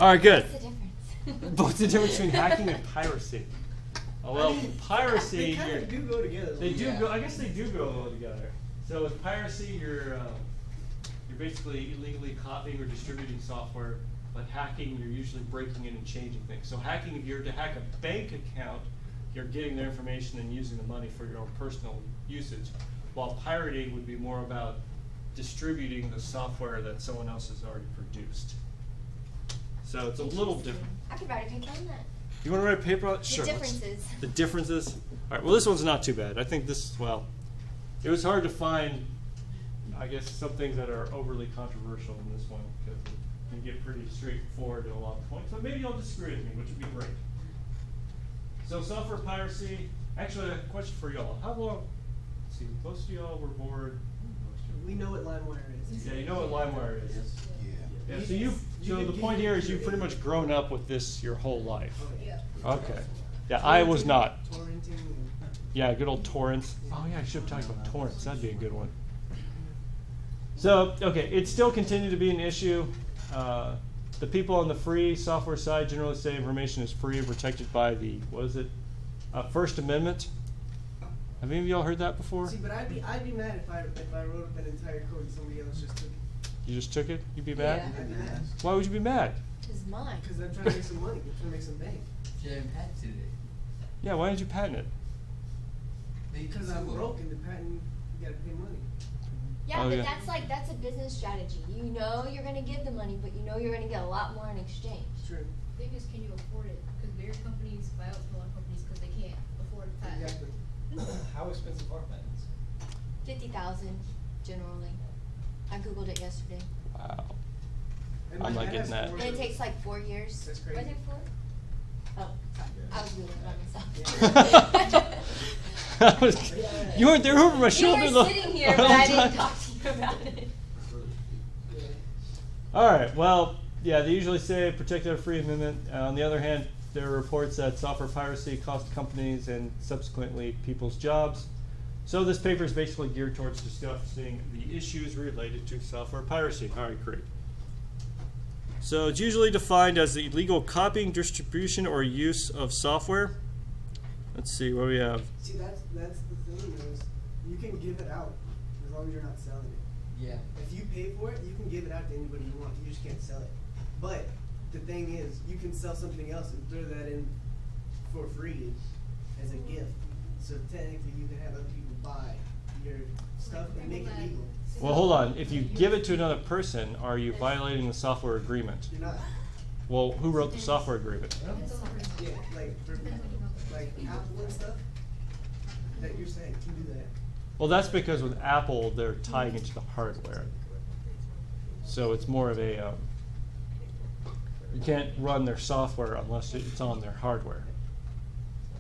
All right, good. What's the difference? What's the difference between hacking and piracy? Oh, well, piracy. They kind of do go together. They do go. I guess they do go well together. So with piracy, you're basically illegally copying or distributing software. But hacking, you're usually breaking in and changing things. So hacking, if you're to hack a bank account, you're getting their information and using the money for your own personal usage. While pirating would be more about distributing the software that someone else has already produced. So it's a little different. I could write a paper on that. You want to write a paper on it? Sure. The differences. The differences? All right, well, this one's not too bad. I think this, well, it was hard to find, I guess, some things that are overly controversial in this one because you get pretty straightforward to a lot of points. So maybe you'll disagree with me, which would be great. So software piracy, actually a question for y'all. How long, let's see, most of y'all were bored. We know what LimeWire is. Yeah, you know what LimeWire is. Yeah. Yeah, so the point here is you've pretty much grown up with this your whole life. Okay. Yeah, I was not. Torrenting. Yeah, good old torrents. Oh yeah, I should have talked about torrents. That'd be a good one. So, okay, it still continued to be an issue. The people on the free software side generally say information is free and protected by the, what is it, First Amendment. Have any of y'all heard that before? See, but I'd be mad if I wrote up an entire code and somebody else just took it. You just took it? You'd be mad? I'd be mad. Why would you be mad? It's mine. Because I'm trying to make some money. I'm trying to make some bank. You haven't patented it. Yeah, why did you patent it? Because I'm broke and the patent, you gotta pay money. Yeah, Oh, but yeah. that's a business strategy. You know you're gonna give the money, but you know you're gonna get a lot more in exchange. True. The thing is, can you afford it? Because bigger companies buy out smaller companies because they can't afford a patent. Exactly. How expensive are patents? 50,000 generally. I googled it yesterday. Wow. And I'm my not dad getting has that. four And it of takes those. like 4 years. That's crazy. Was it 4? Oh, sorry. Yeah. I was googling it on myself. You weren't there over my You shoulder were the sitting here, the but whole I didn't time. talk to you about it. All right, well, yeah, they usually say protect our free amendment. On the other hand, there are reports that software piracy cost companies and subsequently people's jobs. So this paper is basically geared towards discussing the issues related to software piracy. All right, great. So it's usually defined as the illegal copying, distribution, or use of software. Let's see what we have. See, that's the thing is, you can give it out as long as you're not selling it. Yeah. If you pay for it, you can give it out to anybody you want. You just can't sell it. But the thing is, you can sell something else and throw that in for free as a gift. So technically, you can have other people buy your stuff and make it legal. Well, hold on. If you give it to another person, are you violating the software agreement? You're not. Well, who wrote the software agreement? Yeah, like Apple and stuff. That you're saying can do that. Well, that's because with Apple, they're tying into the hardware. So it's more of a, you can't run their software unless it's on their hardware.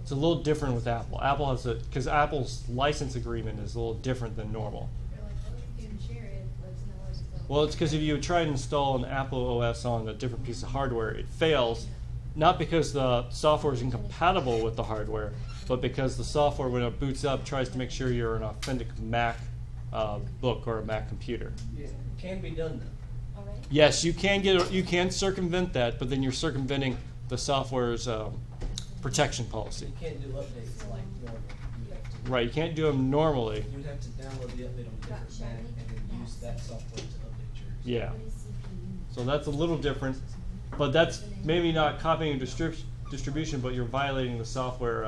It's a little different with Apple. Apple has because Apple's license agreement is a little different than normal. They're like, oh, you can share it, but it's not always available. Well, it's because if you try to install an Apple OS on a different piece of hardware, it fails, not because the software is incompatible with the hardware, but because the software, when it boots up, tries to make sure you're an authentic Mac book or a Mac computer. Yeah. Can be done though. Already? Yes, you can circumvent that, but then you're circumventing the software's protection policy. You can't do updates like normal. You have to, Right, you can't do them normally. you would have to download the update on a different Mac and then use that software to update yours. Yeah. So that's a little different, but that's maybe not copying and distribution, but you're violating the software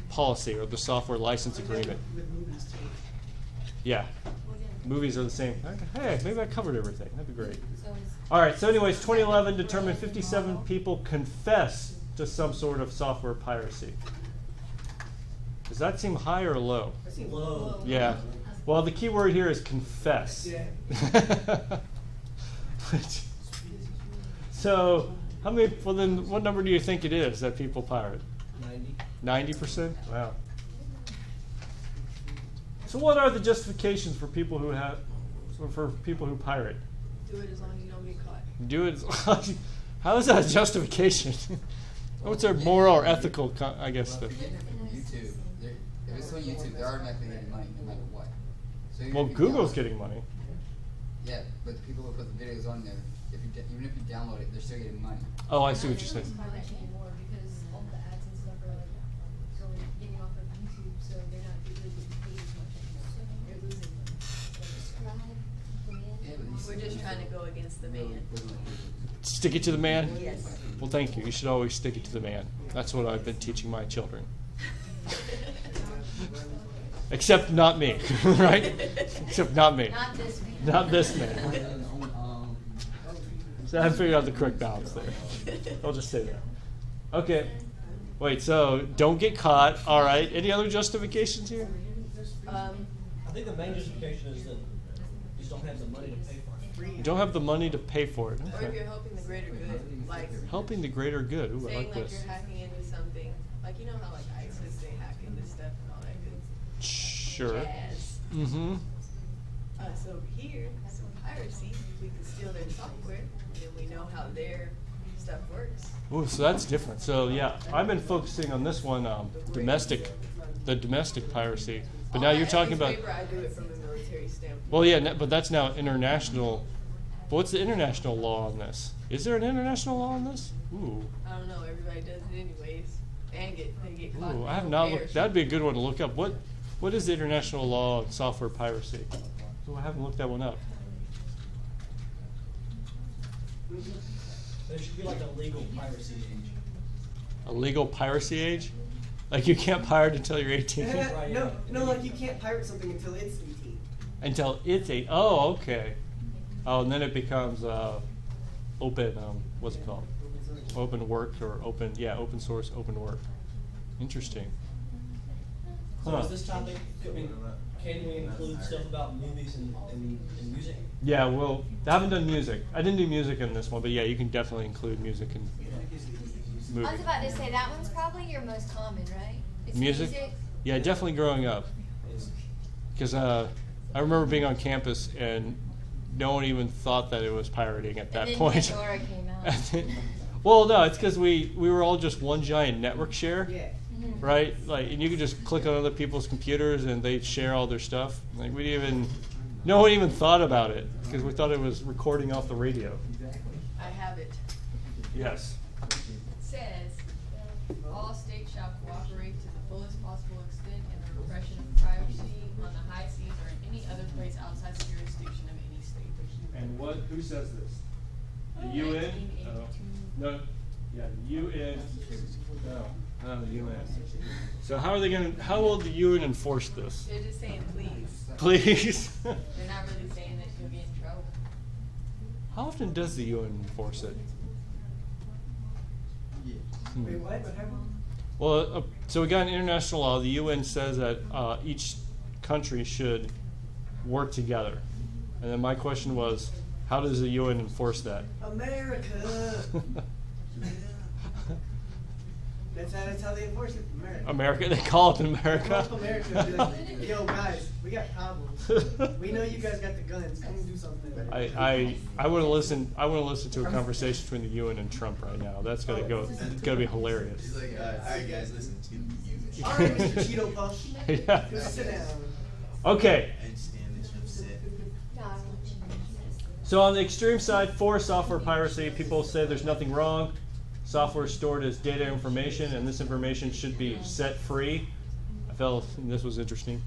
policy or the software license agreement. With movies too. Yeah. Movies are the same. Hey, maybe I covered everything. That'd be great. So it's All right, so anyways, 2011 determined 57 people confess to some sort of software piracy. Does that seem high or low? I see Low. Yeah. Well, the key word here is confess. Yeah. So, how many? Well, then, what number do you think it is that people pirate? 90. 90%. Wow. So, what are the justifications for people who pirate? Do it as long as you don't get caught. Do it. How is that a justification? What's their moral or ethical? I guess. Well, if you're getting it from YouTube, if it's on YouTube, they're automatically getting money no matter what. So Well, if you Google's download- getting money. Yeah, but the people who put the videos on there, if you even if you download it, they're still getting money. Oh, I see what you're saying. Not that much anymore because all the ads and stuff are like getting off of YouTube, so they're not really getting paid as much anymore. They're losing money. Yeah, but these- We're just trying to go against the man. Stick it to the man? Yes. Well, thank you. You should always stick it to the man. That's what I've been teaching my children. Except not me, right? Except not me. Not this man. Not this man. So I figured out the correct balance there. I'll just say that. Okay. Wait, so don't get caught. All right. Any other justifications here? I think the main justification is that you just don't have the money to pay for it. You don't have the money to pay for it. Or if Okay. you're helping the greater good, like Helping the greater good. Ooh, I saying like like this. you're hacking into something, like you know how like ISIS they hack into stuff and all that good Sure. jazz. Mm-hmm. So here, so piracy, we can steal their software, and then we know how their stuff works. Ooh, so that's different. So yeah, I've been focusing on this one, the domestic piracy. But now All you're my talking ethics about. paper, I do it from a military standpoint. Well, yeah, but that's now international. But what's the international law on this? Is there an international law on this? Ooh, I don't know. Everybody does it anyways, and they get caught. ooh, and I have they not don't looked. care. That'd be a good one to look up. What is the international law on software piracy? Ooh, I haven't looked that one up. There should be like a legal piracy age. A legal piracy age? Like you can't pirate until you're 18? Right, No, yeah. no, like you can't pirate something until it's 18. Until it's 8. Oh, okay. Oh, and then it becomes open. What's it called? Open work or open? Yeah, open source, open work. Interesting. So Huh. is this topic, I mean, can we include stuff about movies and music? Yeah, well, I haven't done music. I didn't do music in this one, but yeah, you can definitely include music in I movie. was about to say that one's probably your most common, right? It's Music? Yeah, definitely growing up. Because I remember being on campus and no one even thought that it was pirating at that and then point. Pandora came out. Well, no, it's because we were all just one giant network share. Yeah. Mhm. Right? Like, and you could just click on other people's computers and they'd share all their stuff. Like, no one even thought about it because we thought it was recording off the radio. I have it. Yes. It says, all states shall cooperate to the fullest possible extent in the repression of piracy on the high seas or in any other place outside the jurisdiction of any state. And who says this? The UN? 1982. No. Yeah, the UN. No, the UN. So how will the UN enforce this? They're just saying please. Please. They're not really saying that you'll get in trouble. How often does the UN enforce it? Hmm. Wait, what? What happened? Well, so we got an international law. The UN says that each country should work together. And then my question was, how does the UN enforce that? America. That's how they enforce it. America. America, they call it North America. America. Be like, yo, guys, we got problems. We know you guys got the guns. Come do something. I want to listen. I want to listen to a conversation between the UN and Trump right now. That's gonna go. It's gonna be hilarious. He's like, all right, guys, listen, it's gonna be you. All right, Mr. Cheeto Puff. Yeah. Go sit down. Okay. I understand that you're upset. God. So on the extreme side, for software piracy, people say there's nothing wrong. Software is stored as data information, and this information should be set free. I felt this was interesting.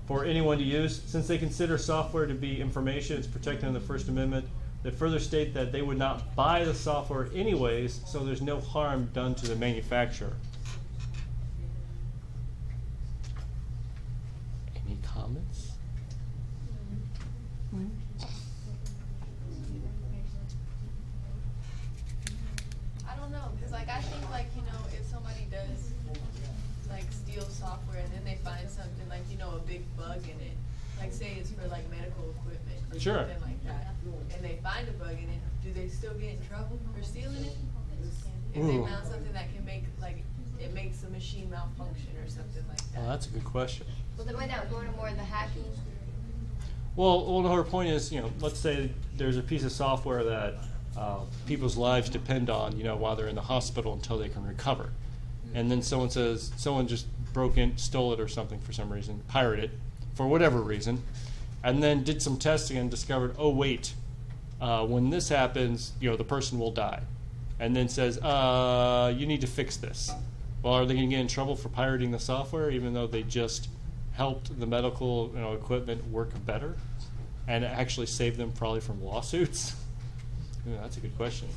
For anyone to use, since they consider software to be information, it's protected in the First Amendment. They further state that they would not buy the software anyways, so there's no harm done to the manufacturer. Any comments? I don't know, because like I think like, you know, if somebody does like steal software and then they find something like, you know, a big bug in it, like say it's for like medical equipment or Sure. something like that, and they find a bug in it, do they still get in trouble for stealing it? If they Ooh. found something that can make like it makes the machine malfunction or something like that. Oh, that's a good question. Well, then without going to more of the hacking. Well, her point is, let's say there's a piece of software that people's lives depend on, while they're in the hospital until they can recover. And then someone says, someone just stole it or something for some reason, pirated it for whatever reason, and then did some testing and discovered, oh wait, when this happens, the person will die, and then says, you need to fix this. Well, are they going to get in trouble for pirating the software, even though they just helped the medical equipment work better, and actually saved them probably from lawsuits? That's a good question.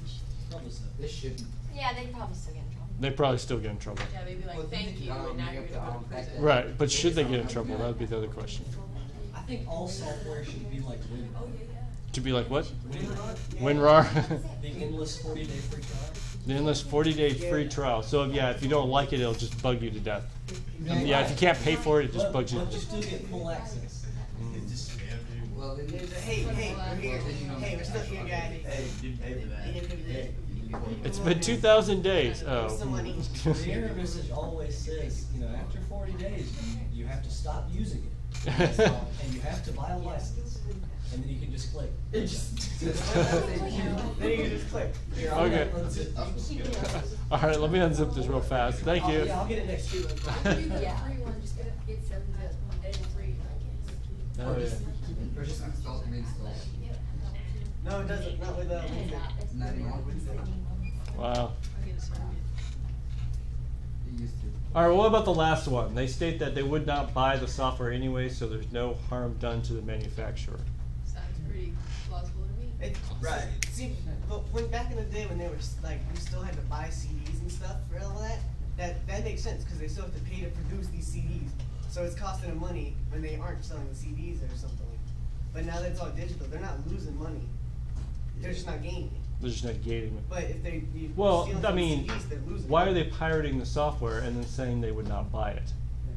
Probably so. This shouldn't. Yeah, they'd probably still get in trouble. They probably still get in trouble. Yeah, they'd be like, Well, thank you, and now you're gonna go to prison. Right, but should they get in trouble? That would be the other question. I think all software should be like WinRAR. To be like what? WinRAR. WinRAR? The endless 40-day free trial. The endless 40-day free trial. So if you don't like it, it'll just bug you to death. Yeah, if you can't pay for it, it just bugs you. But you still get full access. Well, then Hey, we're here. Hey, we're still here, guys. Hey, didn't pay for that. It's been 2,000 days. Oh. Some money. The error message always says, after 40 days, you have to stop using it. And you have to buy a license. And then you can just click. Then you can just click. Here, I'll Okay. unzip. All right, let me unzip this real fast. Thank you. Yeah, I'll get it next week. Yeah. Oh, yeah. or just install and reinstall. No, it doesn't. Not with Wednesday. Not anymore. Wow. I'll get it started. It used to. All right, well, what about the last one? They state that they would not buy the software anyway, so there's no harm done to the manufacturer. Sounds pretty plausible to me. Right. See, but when back in the day when they were like, we still had to buy CDs and stuff for all that makes sense because they still have to pay to produce these CDs. So it's costing them money when they aren't selling the CDs or something. But now that it's all digital, they're not losing money. They're just not gaining it. They're just not gating it. But if they stealing Well, from I the mean, CDs, they're losing why are money. they pirating the software and then saying they would not buy it?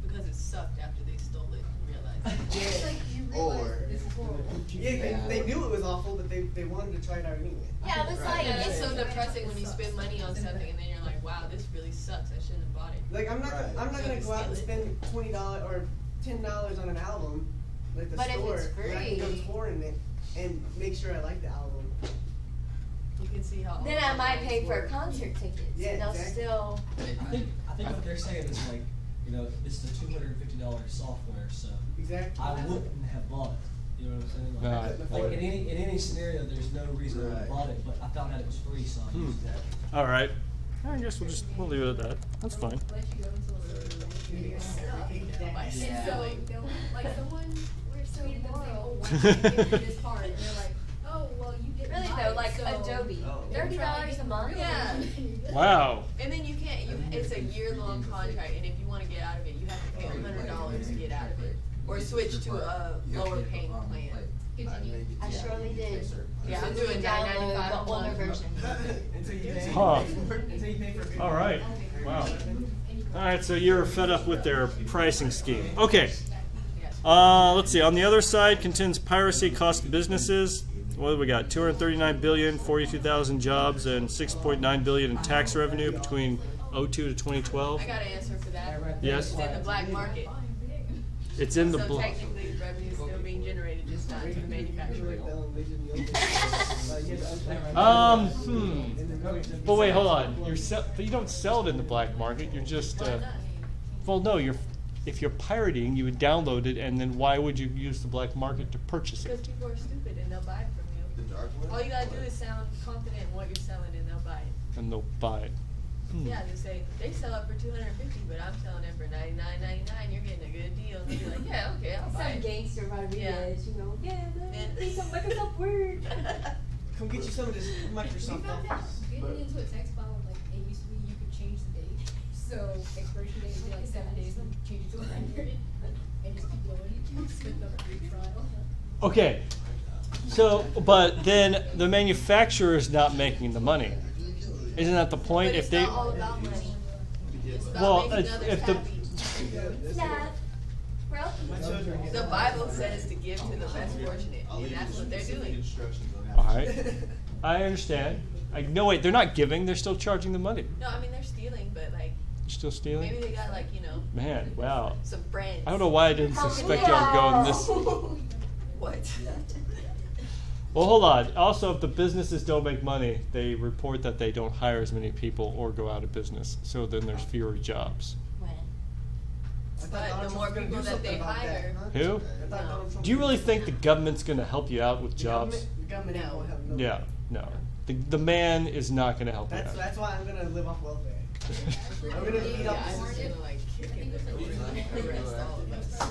Because it sucked after they stole it and realized. It's like you realize this is horrible. Yeah, they knew it was awful, but they wanted to try it out anyway. Yeah, but it's Right. like, Yeah, it's it's so depressing when you spend money on something and then you're like, wow, this really sucks. I shouldn't have bought it. Like I'm not Right. I'm not So gonna you go out and steal it. spend $20 or $10 on an album like the But if store. it's when I can go free- torrent it and make sure I like the album. You can see how. then I might pay for a concert ticket, so Yeah, they'll exactly. still, I think what they're saying is like, this is a $250 software, so Exactly. I wouldn't have bought it. You know what I'm saying? No, Like, like in any scenario, there's no reason I would have Right. bought it, but I found out it was free, so I used it. All right. I guess we'll leave it at that. That's fine. Let you go until Your stuff, by And so, stealing. like someone tweeted them saying, oh, why can't you get rid of this part? And they're like, oh, well, you didn't really buy though, it, like so Adobe, Oh. $30 a month? Yeah. Wow. And then you can't, it's a year-long contract, and if you wanna get out of it, you have to pay $100 to get out of it. Or switch to a lower paying plan. Continue. I surely did. Yeah, I'm So doing we download $9.95 the a older month. version. Until you pay. Huh. Until you pay for it. All right. Wow. All right, so you're fed up with their pricing scheme. Okay. Let's see. On the other side, contends piracy cost businesses. What do we got? 239 billion, 42,000 jobs, and 6.9 billion in tax revenue between 02 to 2012. I got an answer for that. Yes. It's in the black market. It's in the So black. technically, revenue is still being generated, just not to manufacturing. But wait, hold on. You don't sell it in the black market. You're just. Why not? Well, no. If you're pirating, you would download it, and then why would you use the black market to purchase Because it? people are stupid and they'll buy it from you. The dark All web? you gotta do is sound confident in what you're selling and they'll buy it. And they'll buy it. Yeah, they say, they sell it for $250, but I'm selling it for $99.99. You're getting a good deal. And you're like, yeah, okay, I'll buy Some it. gangster Rodriguez, you know, yeah, And- please don't Microsoft Word. Come get you some of this We Microsoft found out Office. getting into a text file, like, it used to be you could change the date. So expiration date would be like 7 days and change it to 100 and just keep going. Spend the free trial. Okay. So, but then the manufacturer is not making the money. Isn't that the point? But If it's they, not all about money. It's about well, making it's, others if the, happy. Nah. Well, My children get The Bible says to give to the less fortunate, I'll and leave that's you what they're specific doing. instructions on how all to- right, I understand. No, wait, they're not giving. They're still charging the money. No, I mean, they're stealing, but like, They're still stealing. maybe they got like, Man, wow. some friends. I don't know why I didn't suspect y'all going this. What? Well, hold on. Also, if the businesses don't make money, they report that they don't hire as many people or go out of business. So then there's fewer jobs. when? I thought But Donald the Trump more was gonna people do that something they about that, hire- huh? Who? I thought Donald Trump Do you was really gonna think the government's going to help you out with The jobs? government- government No. won't help nobody. Yeah, no. The man is not going to help you out. That's why I'm gonna live off welfare. I'm gonna feed off I'm the just system. gonna like kick it and arrest all of us.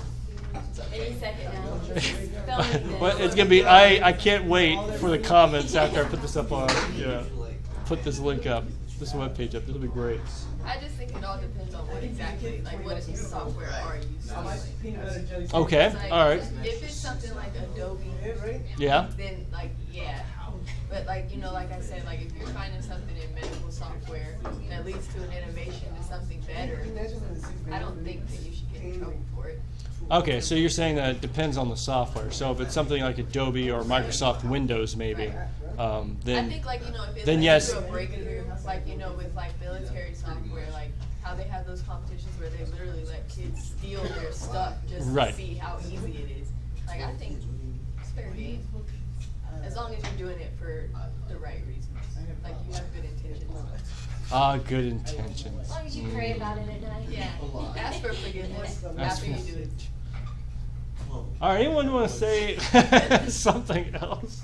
Any second now. Filming this. Well, it's gonna be. I can't wait for the comments after I put this up on. Yeah, put this link up, this webpage up. It'll be great. I just think it all depends on what exactly, like what software are you I like using? peanut butter jelly. Okay. It's like, all right. If it's something like Adobe, Yeah, right? Yeah. then like yeah. But like like I said, like if you're finding something in medical software that leads to an innovation to something better, I don't think that you should get in trouble for it. Okay, so you're saying that it depends on the software. So if it's something like Adobe or Microsoft Windows, maybe, then I think like if it then leads yes. to a breakthrough, like with like military software, like how they have those competitions where they literally let kids steal their stuff just Right. to see how easy it is. Like I think it's fair game, as long as you're doing it for the right reasons. Like you have good intentions. Good intentions. As long as you pray about it at night. Yeah, ask for forgiveness Ask after you for- do it. All right, anyone want to say something else?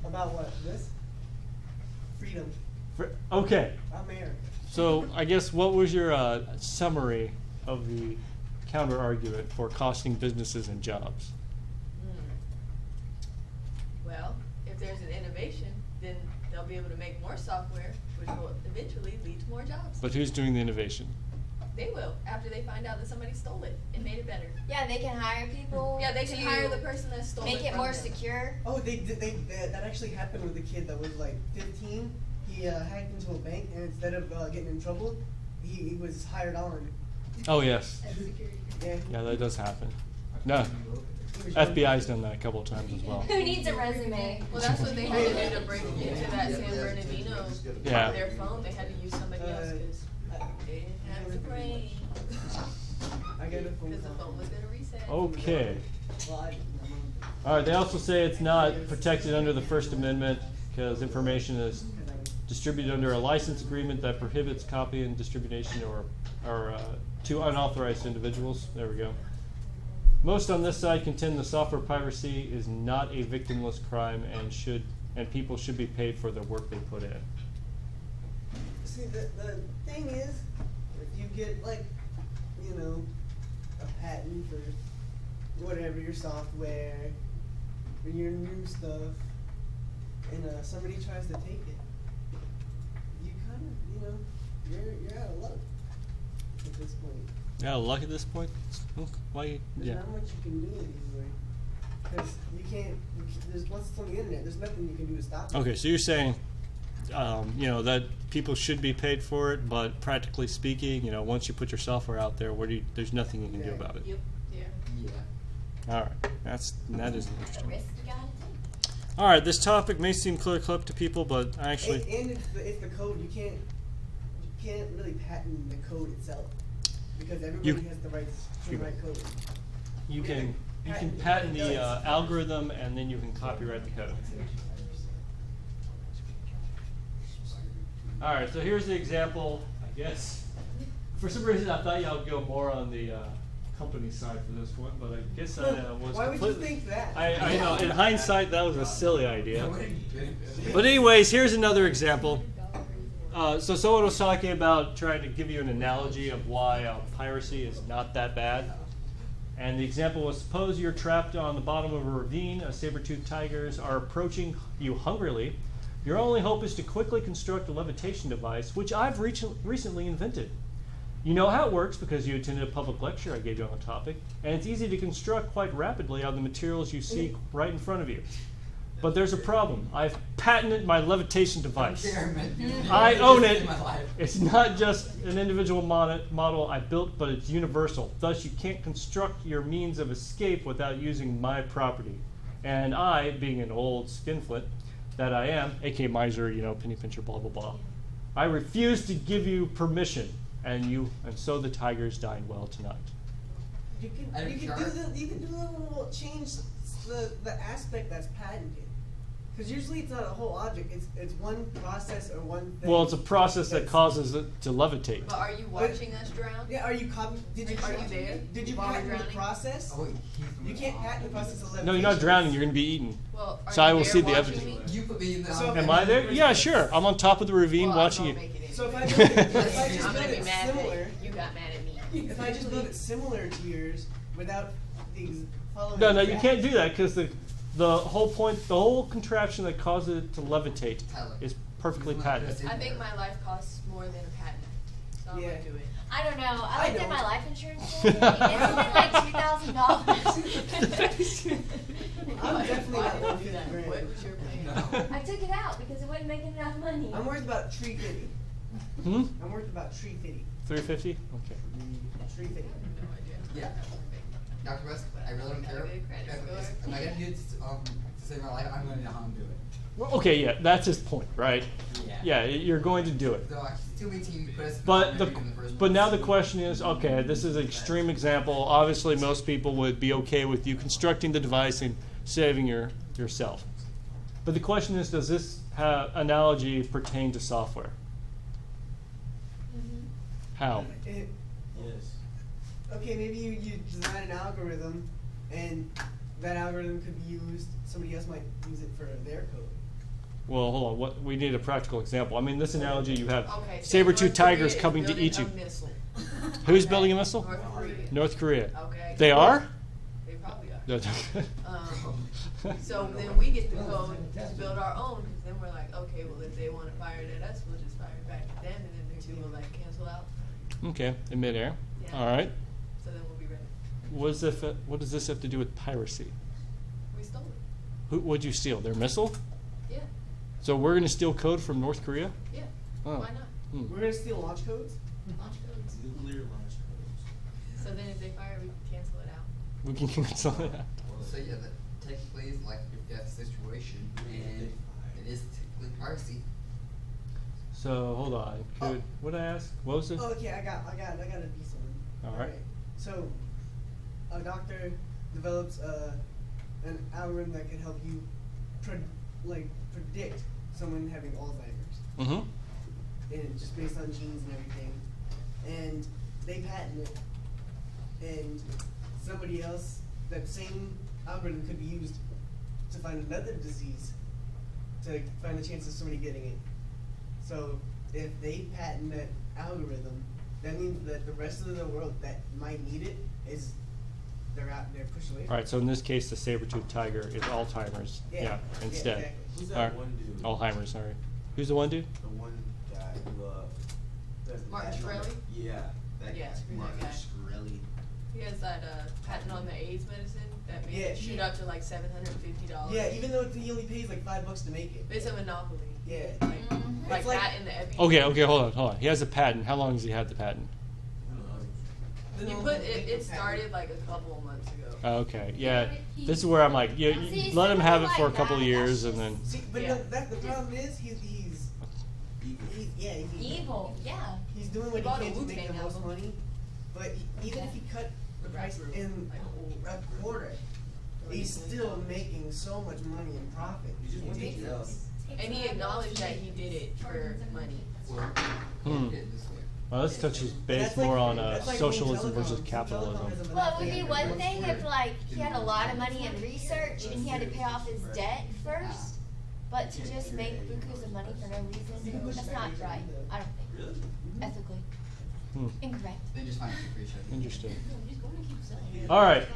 About what? This? Freedom. Okay, America. so I guess what was your summary of the counter argument for costing businesses and jobs? Well, if there's an innovation, then they'll be able to make more software, which will eventually lead to more jobs. But who's doing the innovation? They will, after they find out that somebody stole it and made it better. Yeah, they can hire people. Yeah, they can to hire the person that stole make it it from more them. secure. Oh, that actually happened with a kid that was like 15. He hacked into a bank, and instead of getting in trouble, he was hired on. Oh yes, As security. Yeah. yeah, that does happen. No, He was FBI's done that a couple of times as well. Who needs a resume? Well, that's what they had to do to break into that San Bernardino. Yeah. Their phone, they had to use somebody else because they didn't have the brain. I got a phone Because the call. phone was gonna reset. Okay. Well, All right. They also say it's not protected under the First Amendment because information is distributed under a license agreement that prohibits copy and distribution or to unauthorized individuals. There we go. Most on this side contend the software piracy is not a victimless crime and people should be paid for the work they put in. See, the thing is, if you get like, a patent for whatever your software or your new stuff, and somebody tries to take it, you kind of, you're out of luck at this point. Yeah, luck at this point. Why? There's Yeah. not much you can do anyway, because there's once it's on the internet, there's nothing you can do to stop it. Okay, so you're saying, that people should be paid for it, but practically speaking, once you put your software out there, there's nothing you can do about it. Yep, yeah. Yeah. All right, that is The interesting. risk you gotta take. All right, this topic may seem clear-cut to people, but actually, And it's the code. You can't really patent the code itself, because everybody has the rights to you- write code. you can patent the algorithm, and then you can copyright the code. All right, so here's the example. I guess for some reason I thought y'all would go more on the company side for this one, but I guess I was. Why would you completely- think that? I know. In hindsight, that was a silly idea. But anyways, here's another example. So someone was talking about trying to give you an analogy of why piracy is not that bad. And the example was, suppose you're trapped on the bottom of a ravine, saber-toothed tigers are approaching you hungrily. Your only hope is to quickly construct a levitation device, which I've recently invented. You know how it works because you attended a public lecture I gave you on the topic, and it's easy to construct quite rapidly on the materials you see right in front of you. But there's a problem. I've patented my levitation device. I own it. It's not just an individual model I built, but it's universal. Thus, you can't construct your means of escape without using my property. And I, being an old skinflint that I am, aka miser, penny pincher, blah, blah, blah, I refuse to give you permission. And so the tigers dined well tonight. You can do the little change the aspect that's patented. Because usually it's not a whole object. It's one process or one thing. Well, it's a process that that's- causes it to levitate. But are you watching us drown? Yeah, are you copy? Did you Are you there? Did you While we're patent the drowning? process? Oh, wait, You can't patent the process of levitation. No, you're not drowning. You're going to be eaten. Well, are So you I will there see the watching evidence. me? You put me in the. So- Am I there? Yeah, sure. I'm on top of the ravine Well, watching I you. won't make it So if I anyway. build it, if I just I'm build gonna be it mad similar, that you got mad at me. if I just build it similar to yours without these following. No, you the can't do that because the whole point, the whole contraption that causes it to levitate Tyler. is perfectly He's not patented. gonna I think my life costs more than a patent, so I'm Yeah. gonna do it. I don't know. I I looked at my don't. life insurance thing. It's been like $2,000. I'm definitely Why not did worth you do that? 50 grand. What was your plan? No. I took it out because it wasn't making enough money. I'm worth about tree fitty. Hmm? I'm worth about tree fitty. 350? Okay. Tree fitty. No idea. Yeah. Dr. West, I really don't care. Good credit If I get you to save my life, I'm going to know how I'm doing. Well, okay, yeah, that's his point, right? Yeah. Yeah, you're going to do it. So I still waiting to put us. But in the first but now place. the question is, okay, this is an extreme example. Obviously, most people would be okay with you constructing the device and saving yourself. But the question is, does this analogy pertain to software? Mhm. How? It, Yes. okay, maybe you design an algorithm, and that algorithm could be used. Somebody else might use it for their code. Well, hold on. We need a practical example. I mean, this analogy you have Okay, so saber-tooth North Korea tigers is coming to building eat you. a missile. Who's building a missile? North Korea. North Korea. Okay. They are? They probably are. No. So then we get the code to build our own, because then we're like, okay, well, if they want to fire it at us, we'll just fire it back at them, and then the two will like cancel out. Okay, in midair. Yeah. All right. So then we'll be ready. What does this have to do with piracy? We stole it. What'd you steal? Their missile? Yeah. So we're going to steal code from North Korea? Yeah. Oh. Why not? Hmm. We're gonna steal launch codes. Launch codes. Nuclear launch codes. So then if they fire, we can cancel it out. We can cancel it out. So yeah, that technically is like your death situation, and it is technically piracy. So hold on. What did I ask? What was it? Oh, okay, I got a decent one. All right. So, a doctor develops an algorithm that can help you predict someone having Alzheimer's, Mm-hmm. and just based on genes and everything. And they patent it, and somebody else, that same algorithm could be used to find another disease, to find the chance of somebody getting it. So if they patent that algorithm, that means that the rest of the world that might need it they're pushed away. All right. So in this case, the saber-toothed tiger is Alzheimer's. Yeah, Instead. exactly. Who's All that right. one dude? Alzheimer's. Sorry. Who's the one dude? The one guy who does the Martin patent on Shkreli? the- Yeah, that Yeah, guy. screw that Martin guy. Shkreli. He has that patent on the AIDS medicine that made Yeah, it shoot up to like $750. Yeah, even though he only pays like $5 to make it. It's a monopoly. Yeah. Like, Mhm. like It's like- that in the epi. Okay. Hold on. He has a patent. How long has he had the patent? Who knows? Then You they'll put make it. the It patent. started like a couple of months ago. Okay. Yeah. This is where I'm like, you See, let him have it somebody for a like couple of that, years, that's and then. just- See, but Yeah. no, the problem is he's Evil, yeah. He's doing what Bought a he can to make the Wu-Tang most album. money, but even if he cut the price in a quarter, he's still making so much money in profit. He just wants to get out. And he acknowledged that he did it for money. Well, Hmm. can't get it this way. Well, this touches But base that's like- more on that's like socialism when versus telecom capitalism. has a Well, it would monopoly be on one it. thing if like he had a lot of money in research and he had to pay off his debt first, but to just make bukus of money for no reason, that's not right. I don't think. Really? Ethically. Hmm. Incorrect. They just find it for each other. Interesting. Just go and keep selling. All right.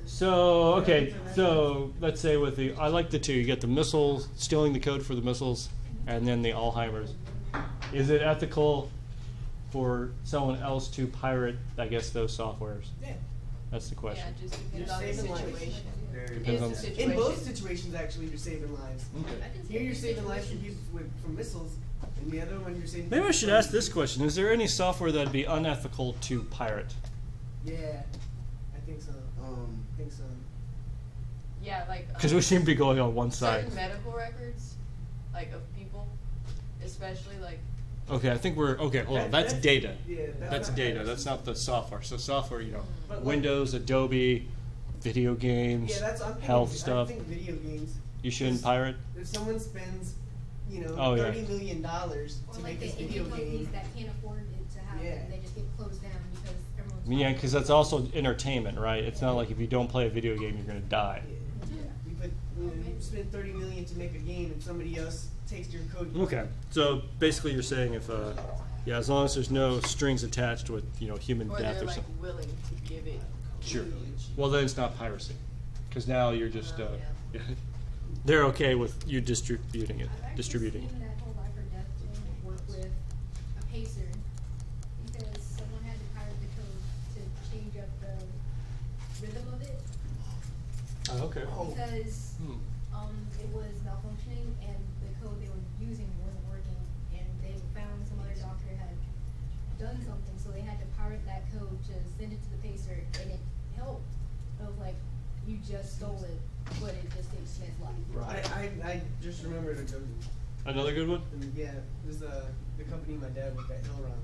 So okay. So let's say with the, I like the two. You get the missiles, stealing the code for the missiles, and then the Alzheimer's. Is it ethical for someone else to pirate, I guess, those softwares? Yeah. That's the question. Yeah, just depends You're on the saving lives. situation. Depends on It's the- the In situation. both situations, actually, you're saving lives. Here, you're saving lives from people from missiles, and the other one, you're saving. Maybe I people should from- ask this question: is there any software that'd be unethical to pirate? Yeah, I think so. I think so. Yeah, like Because we seem to be going on one side. certain medical records, like of people, especially like Okay, I think we're okay. Hold on, that's That's- data. yeah, That's not data. piracy. That's not the software. So software, But like- Windows, Adobe, video games, Yeah, that's I'm thinking, health I stuff. think video games. You shouldn't pirate? If someone spends, Oh, yeah. $30 million Or to like make the this indie video companies game, that can't afford it to happen, Yeah. they just get closed down because everyone's. Yeah, because that's also entertainment, right? It's not like if you don't play a video game, you're going to die. you spend $30 million to make a game, and somebody else takes your code. Okay, so basically you're saying if, as long as there's no strings attached with, human Or death they're or like something. willing to give it. Sure. Well, then it's not piracy, because now you're just, Yeah. they're okay with you distributing it, I've actually distributing it. seen that whole life or death thing work with a pacer, because someone had to pirate the code to change up the rhythm of it, Oh, okay. because, it was malfunctioning and the code they were using wasn't working, and they found some other doctor had done something, so they had to pirate that code to send it to the pacer, and it helped. I was like, you just stole it, but it just saved Smith's life. Right. I just remembered a good one. Another good one? And yeah, it was the company my dad worked at, Hillron.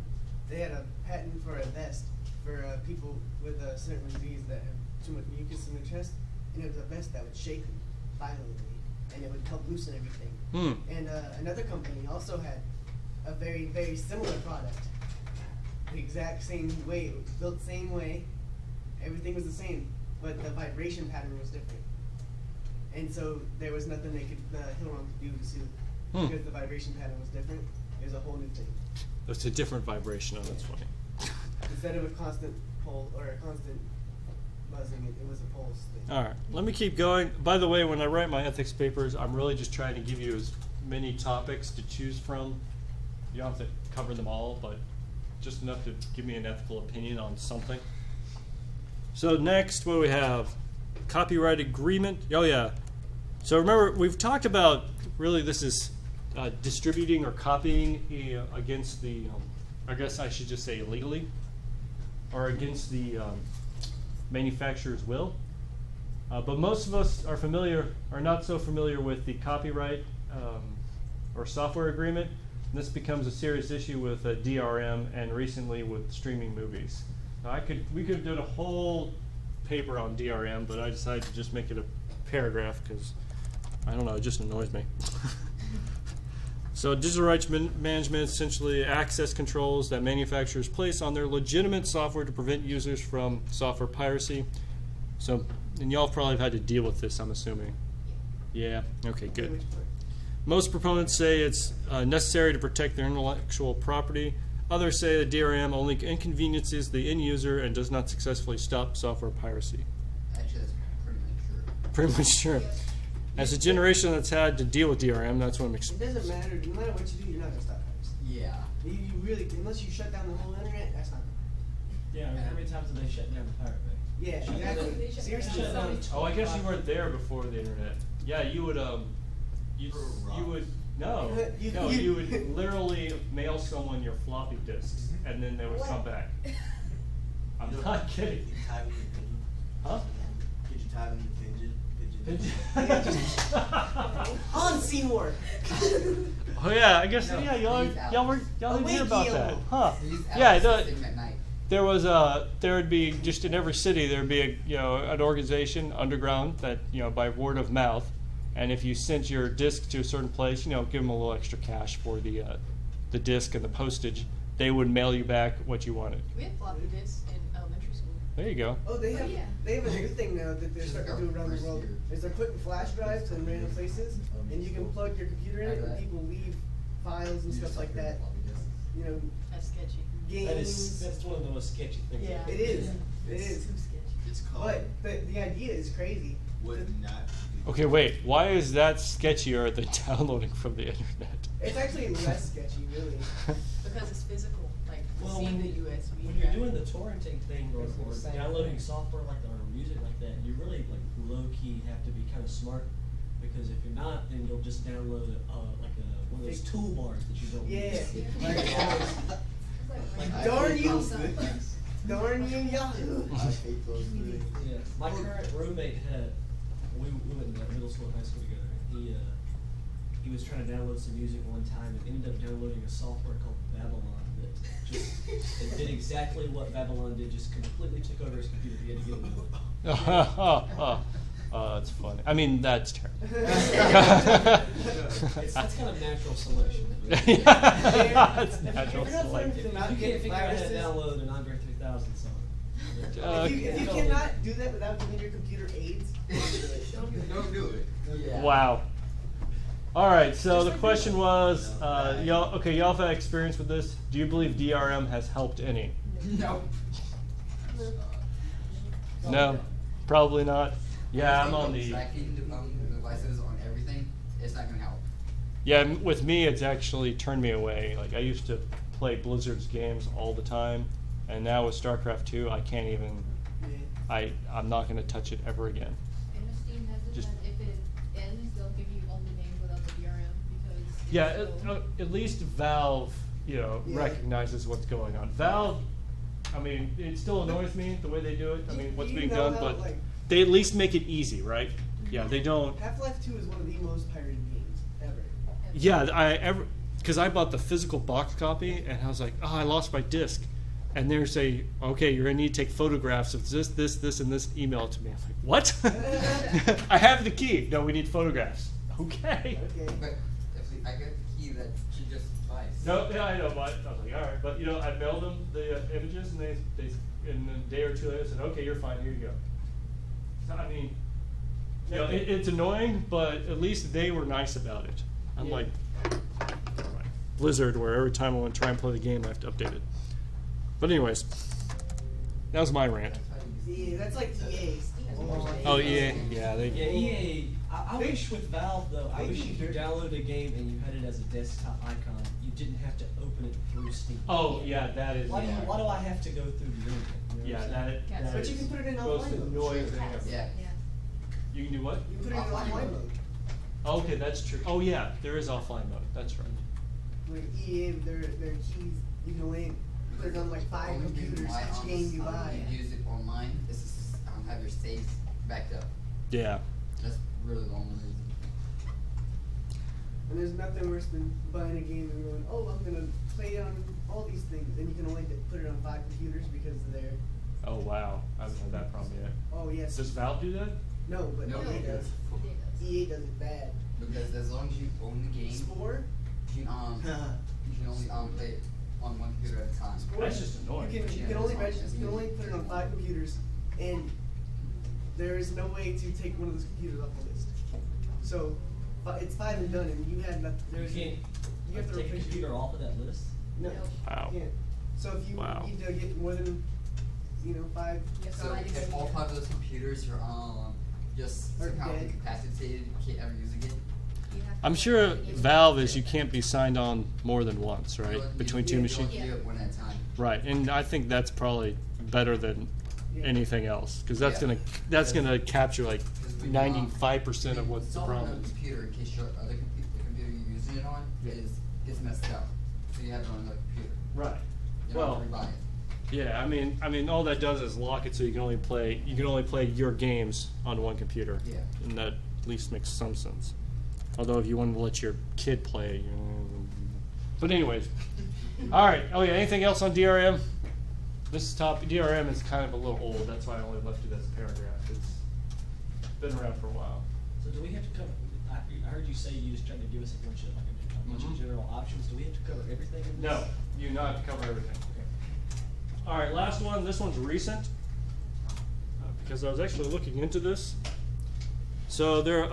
They had a patent for a vest for people with a certain disease that have too much mucus in their chest, and it was a vest that would shake them violently, and it would help loosen everything. And another company also had a very, very similar product. The exact same way, it was built the same way, everything was the same, but the vibration pattern was different. And so there was nothing Hillron could do to sue, because the vibration pattern was different. It was a whole new thing. It's a different vibration. Oh, that's funny. Instead of a constant pulse or a constant buzzing, it was a pulse thing. All right, let me keep going. By the way, when I write my ethics papers, I'm really just trying to give you as many topics to choose from. You don't have to cover them all, but just enough to give me an ethical opinion on something. So next, what do we have? Copyright agreement. Oh yeah. So remember, we've talked about, really this is distributing or copying against the, I guess I should just say illegally, or against the manufacturer's will. But most of us are not so familiar with the copyright or software agreement. And this becomes a serious issue with DRM and recently with streaming movies. Now we could have done a whole paper on DRM, but I decided to just make it a paragraph because, I don't know, it just annoys me. So digital rights management, essentially access controls that manufacturers place on their legitimate software to prevent users from software piracy. So, and y'all probably have had to deal with this, I'm assuming. Yeah, okay, good. Which part? Most proponents say it's necessary to protect their intellectual property. Others say that DRM only inconveniences the end user and does not successfully stop software piracy. Actually, that's pretty much true. Pretty much true. As a generation that's had to deal with DRM, that's what I'm It doesn't matter. No matter what you do, you're not gonna stop piracy. Yeah. You really, unless you shut down the whole internet, that's not. Yeah, I mean, how many times have they shut down the Pirate Bay? Yeah, Shut down exactly. They shut Seriously. down. Shut down. Oh, I guess you weren't there before the internet. Yeah, you would you would you would literally mail someone your floppy disks and then they would come back. I'm not kidding. Huh? Could you tie them to pigeon? On Seymour. Oh yeah, I guess No, yeah, y'all didn't hear about that, huh? These Yeah, hours no, sitting at night. there would be just in every city there'd be an organization underground that by word of mouth, and if you sent your disc to a certain place, give them a little extra cash for the disc and the postage, they would mail you back what you wanted. We had floppy disks in elementary school. There you go. Oh, they have yeah. they have a new thing now that they're Just starting to like do our around the first world. year. Is they're putting flash drives in random places, and you can plug your computer in it, and people leave files and stuff like that. You know, That's sketchy. games. That's one of the most sketchy things. Yeah. It is. It It's is. too sketchy. It's called But the idea is crazy. would not be. Okay, wait. Why is that sketchier than downloading from the internet? It's actually less sketchy, really. Because it's physical, like Well, seeing when, the USB. when you're drive. doing the torrenting thing or It's the same downloading thing. software like that or music like that, you really like low key have to be kind of smart, because if you're not, then you'll just download one of those Big- toolbars that you don't Yeah. need. Like, I darn hate you. those things. Darn you, Yahoo! I hate those things. Yeah, my current roommate we went to middle school and high school together. He was trying to download some music one time and ended up downloading a software called Babylon that just it did exactly what Babylon did, just completely took over his computer. He had to get rid of it. It's funny. I mean, that's terrible. That's kind of natural selection. It's natural If you're not learning selection. to not You get can't figure out how to viruses, download an Andre 3000 song. if you cannot do that without giving your computer AIDS, Don't do it. Yeah. Wow. All right. So Just the like question you. was, y'all have had experience with this. Do you believe DRM has helped any? No. No, probably not. Yeah, I'm on the. Tracking devices on everything. It's not gonna help. Yeah, with me, it's actually turned me away. Like I used to play Blizzard's games all the time, and now with StarCraft 2, I can't even. I'm not going to touch it ever again. And the Steam has it Just- that if it ends, they'll give you all the games without the DRM because. it's Yeah, still- at least Valve, Yeah. recognizes what's going on. Valve, I mean, it still annoys me the way they do it. I mean, what's You being know done, how, but like- they at least make it easy, right? Yeah, they don't. Half-Life 2 is one of the most pirated games ever. Yeah, because I bought the physical box copy, and I was like, oh, I lost my disc. And they're saying, okay, you're going to need to take photographs of this, and this, email it to me. I'm like, what? I have the key. No, we need photographs. Okay. Okay. But if I get the key that she just buys. No, yeah, I know, but I was like, all right. But, I mailed them the images, and they in a day or two later said, okay, you're fine, here you go. So, I mean, it's annoying, but at least they were nice about it. I'm Yeah. like, Blizzard, where every time I want to try and play the game, I have to update it. But anyways, that was my rant. Yeah, that's like EA. Oh, yeah, yeah, they. Yeah, EA. I wish with Valve though, I wish if you downloaded a game and you had it as a desktop icon, you didn't have to open it through Steam. Oh, yeah, that is. Why do I have to go through the internet? You know Yeah, what I'm saying? that But is you can put it in most online mode. annoying thing ever. Yeah. Yeah. You can do what? You put it in Offline online mode. mode. Oh, okay, that's true. Oh, yeah, there is offline mode. That's right. Like EA, their keys, you can only put it on like 5 Only reason computers why each game you buy. You use it online is to have your saves backed up. Yeah. That's really the only reason. And there's nothing worse than buying a game and going, oh, I'm gonna play on all these things. Then you can only put it on 5 computers because they're. Oh, wow. I haven't had that problem yet. Oh yes. Does Valve do that? No, but No, EA it does. EA does it bad. Because as long as you own the game, Spore. you can only play it on one computer at a time. That's just annoying. You can Yeah, only it's register. fine. You can only put it on 5 computers, and there is no way to take one of those computers off the list. So, it's 5 and done, and you had nothing. You There's can't you have to take a replace computer your, off of that list. No. Wow. You can't. So if you Wow. need to get more than, 5. So if all 5 of those computers are just Are somehow dead. incapacitated, you can't ever use again. I'm sure Valve is you can't be signed on more than once, right? You- Between you two can machines. only do it one at a time. Right, and I think that's probably better than Yeah. anything else, because that's Yeah. gonna capture like 95% of what the Install problem on a is. computer in case your other the computer you're using it on Yeah. gets messed up, so you have it on another computer. Right. You don't Well, have to rebuy it. yeah, I mean, all that does is lock it so you can only play your games on one computer. Yeah. And that at least makes some sense. Although if you wanted to let your kid play, but anyways, all right. Oh yeah, anything else on DRM? This DRM is kind of a little old. That's why I only left it as a paragraph. It's been around for a while. So do we have to cover? I heard you say you just tried to give us a bunch of Mhm. general options. Do we have to cover everything? In this? No, you not have to cover everything. All right, last one. This one's recent because I was actually looking into this. So there,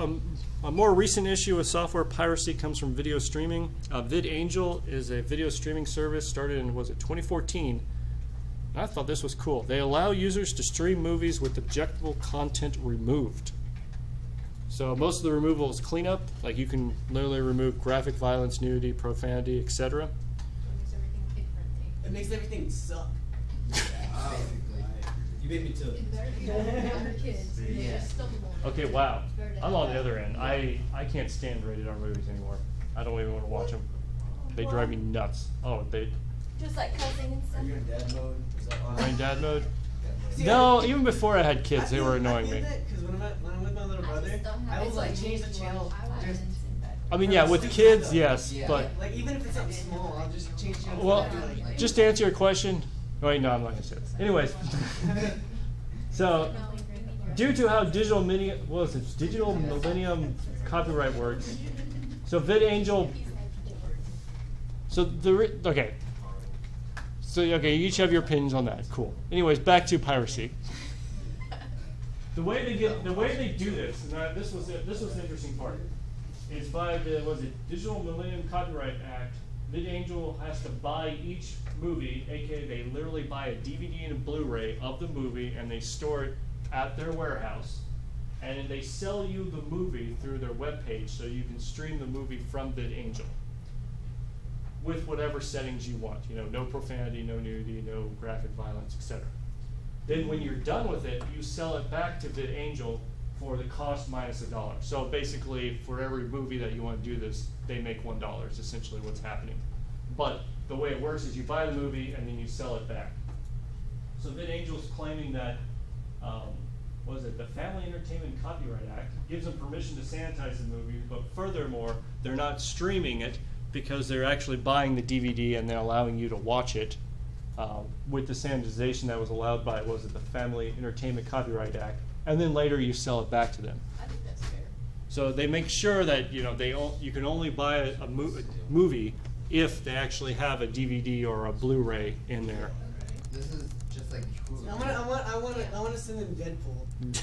a more recent issue of software piracy comes from video streaming. VidAngel is a video streaming service started in 2014. And I thought this was cool. They allow users to stream movies with objectionable content removed. So most of the removal is cleanup. Like you can literally remove graphic violence, nudity, profanity, etc. It makes everything kid friendly. It makes everything suck. Basically. You beat me to it. It's better for younger kids. They're Yeah. just still born. Okay, wow. It's better to I'm have on the that. other end. I can't stand rated R movies anymore. I don't even want to watch them. They drive me nuts. Oh, they Just like cussing and Are stuff. you in dad mode? Is that why? are in dad mode. See, No, even before I had kids, I they feel- were annoying me. Because when I'm with my little I brother, just don't have I will it's like change the channel. Just, I mean, yeah, with kids, yes, Yeah. but like even if it's something small, I'll just change channel. well, and be like, just to answer your question. Wait, no, I'm not gonna say this. Anyways, so due to how digital millennium copyright works, so VidAngel. So okay. So okay, you each have your opinions on that. Cool. Anyways, back to piracy. The way they do this, and this was the interesting part. It's by the Digital Millennium Copyright Act. VidAngel has to buy each movie, aka they literally buy a DVD and a Blu-ray of the movie, and they store it at their warehouse, and then they sell you the movie through their webpage, so you can stream the movie from VidAngel with whatever settings you want. You know, no profanity, no nudity, no graphic violence, etc. Then when you're done with it, you sell it back to VidAngel for the cost minus $1. So basically, for every movie that you want to do this, they make $1 is essentially what's happening. But the way it works is you buy the movie and then you sell it back. So VidAngel's claiming that, the Family Entertainment Copyright Act gives them permission to sanitize the movie, but furthermore, they're not streaming it because they're actually buying the DVD and they're allowing you to watch it with the sanitization that was allowed by, the Family Entertainment Copyright Act, and then later you sell it back to them. I think that's fair. So they make sure that you can only buy a movie if they actually have a DVD or a Blu-ray in there. This is just like Hulu. I want to send them Deadpool.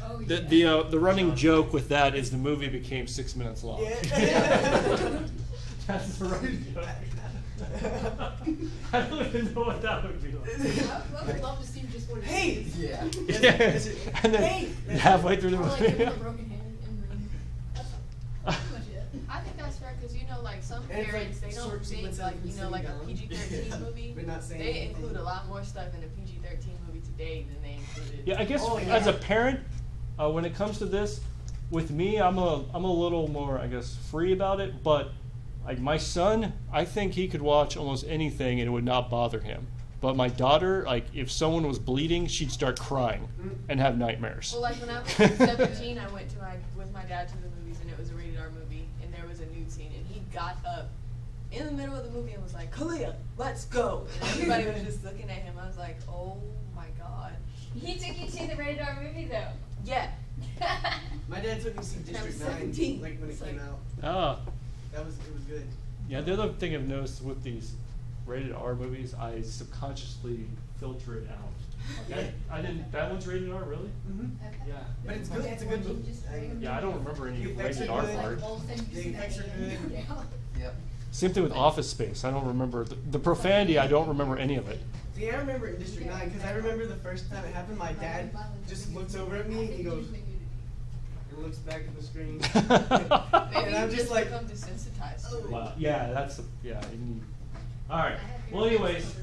Oh, The running joke with that is the movie became 6 minutes long. Yeah. That's the running joke. I don't even know what that would be like. I would love to see just what it Hey! is. Yeah. Yeah. And then halfway through the Or like movie. give them a broken hand and then that's pretty much it. I think that's fair because like some And it's parents like they don't short think sequences like of like a sitting PG-13 down. movie. But not saying They anything. include a lot more stuff in a PG-13 movie today than they included. Yeah, I guess Oh, as yeah. a parent, when it comes to this, with me, I'm a little more, I guess, free about it. But like my son, I think he could watch almost anything and it would not bother him. But my daughter, like if someone was bleeding, she'd start crying and have nightmares. Well, like when I was 17, I went with my dad to the movies, and it was a rated R movie, and there was a nude scene, and he got up in the middle of the movie and was like, "Kalia, let's go!" And everybody was just looking at him. I was like, "Oh my god!" He took you to the rated R movie though. Yeah. My dad took me to see District 9 17. like when it It's came like- out. Ah, It was good. yeah. The other thing I've noticed with these rated R movies, I subconsciously filter it out. Like, I didn't. That one's rated R, really? Mm-hmm. Yeah. But it's good. It's a good movie. Yeah, I don't remember any The effects rated are R good. part. The effects are good. Yep. Same thing with Office Space. I don't remember the profanity. I don't remember any of it. See, I remember in District 9 because I remember the first time it happened. My dad just looks over at me and he goes and looks back at the screen. Maybe And I'm you just like, become desensitized to it. Wow. Yeah, that's yeah. All right. Well, anyways,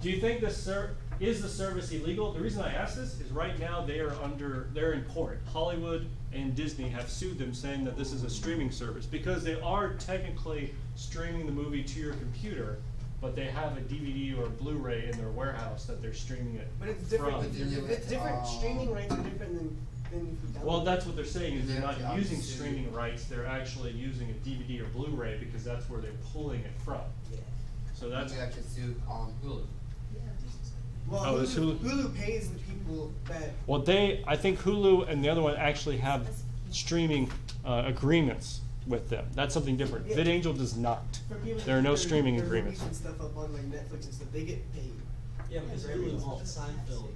do you think is the service illegal? The reason I ask this is right now they're in court. Hollywood and Disney have sued them, saying that this is a streaming service because they are technically streaming the movie to your computer, but they have a DVD or a Blu-ray in their warehouse that they're streaming it but it's different. from. It's different. Streaming rights are different than if you download. Well, that's what they're saying is they're not Yeah, using obviously. streaming rights. They're actually using a DVD or Blu-ray because that's where they're pulling it from. Yeah. So that's You actually sue Hulu. Well, Oh, is Hulu- Hulu pays the people that. well, I think Hulu and the other one actually have streaming agreements with them. That's something different. Yeah. VidAngel does not. For people There are no that- streaming their agreements. movies and stuff up on like Netflix and stuff, they get paid. Yeah, because Hulu bought Seinfeld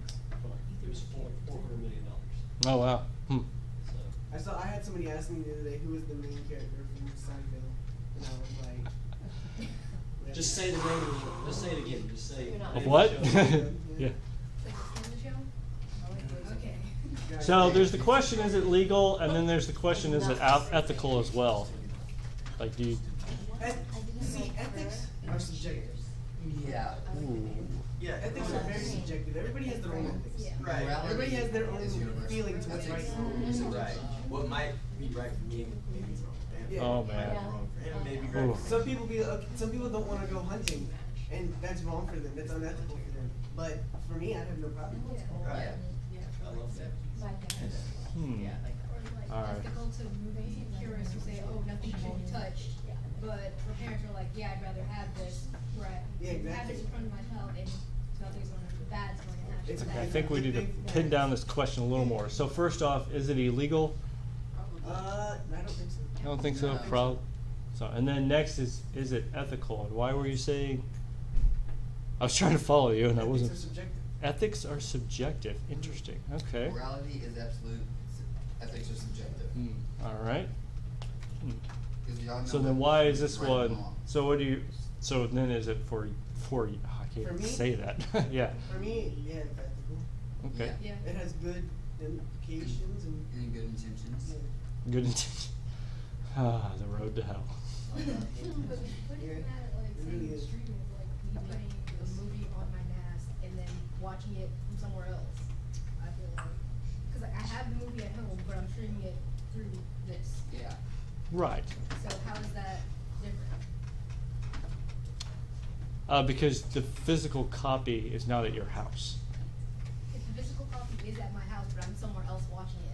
for it was $400 million. Oh wow. So I had somebody ask me the other day who was the main character from Seinfeld, and I was like, just say the name of the show. Just say it again. Just say You're not- Of what? Yeah. Yeah. Like the Family Show? Okay. So there's the question: is it legal? And then there's the question: is it ethical as well? Like, do you? See, ethics are subjective. Yeah. Ooh. Yeah, Ethics are very subjective. Everybody has their own ethics. Yeah. Right. Everybody has their own is universal. feeling to what's right. Is right. What might be right for me, maybe it's wrong for him. Yeah. Oh Might man. be wrong for him, maybe Ooh. right. Some people don't want to go hunting, and that's wrong for them. That's unethical for them. But for me, I have no problem. Right. Yeah. I love that. My dad. Hmm. Or like All right. ethical to movie purists who say, oh, nothing should be touched. But for parents who are like, yeah, I'd rather have this, right? Yeah, Have exactly. this in front of my child and nothing's going to, bad's going to happen. It's I think we need to pin down this question a little more. So first off, is it illegal? I don't think so. I don't think so. No. Probably. So, and then next is it ethical? And why were you saying? I was trying to follow you, and I wasn't. Ethics are subjective. Ethics are subjective. Interesting. Okay. Morality is absolute, ethics are subjective. All right. 'Cause we all know So then, what why is this right and one? wrong. So what do you? So then, is it for? I can't For even me? say that. Yeah. For me, yeah, it's ethical. Okay. Yeah. It has good implications and And good intentions. yeah. Good intention. Ah, the road to hell. But putting that, like, It same really is. extreme is like me putting a movie on my NAS and then watching it from somewhere else. I feel like, cause like I have the movie at home, but I'm streaming it through this. Yeah. Right. So how is that different? Because the physical copy is not at your house. If the physical copy is at my house, but I'm somewhere else watching it.